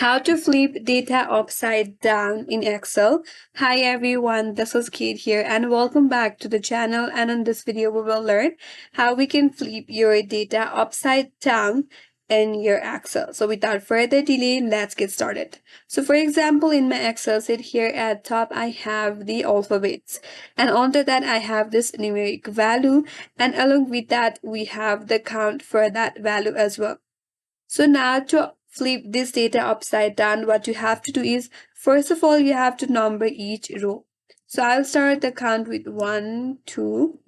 How to flip data upside down in Excel. Hi everyone, this is Kate here and welcome back to the channel, and in this video we will learn how we can flip your data upside down in your Excel. So without further delay, let's get started. So for example, in my Excel sheet here at top I have the alphabets, and under that I have this numeric value, and along with that we have the count for that value as well. So now to flip this data upside down, what you have to do is, first of all, you have to number each row. So I'll start the count with 1, 2,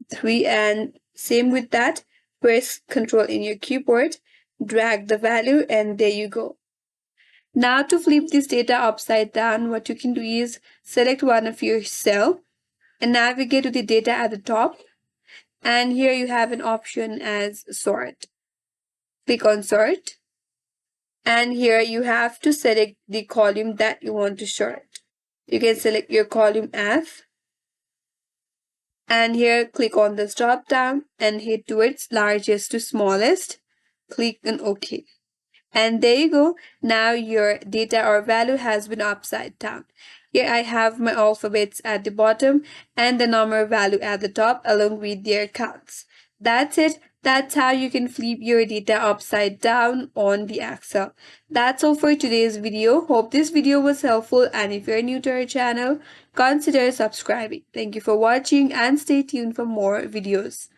3, and same with that. Press Control in your keyboard, drag the value, and there you go. Now to flip this data upside down, what you can do is select one of your cell and navigate to the data at the top. And here you have an option as sort. Click on sort. And here you have to select the column that you want to sort. You can select your column F. And here click on this drop down and hit towards largest to smallest. Click on OK. And there you go. Now your data or value has been upside down. Here I have my alphabets at the bottom and the number value at the top along with their counts. That's it. That's how you can flip your data upside down on the Excel. That's all for today's video. Hope this video was helpful, and if you're new to our channel, consider subscribing. Thank you for watching and stay tuned for more videos.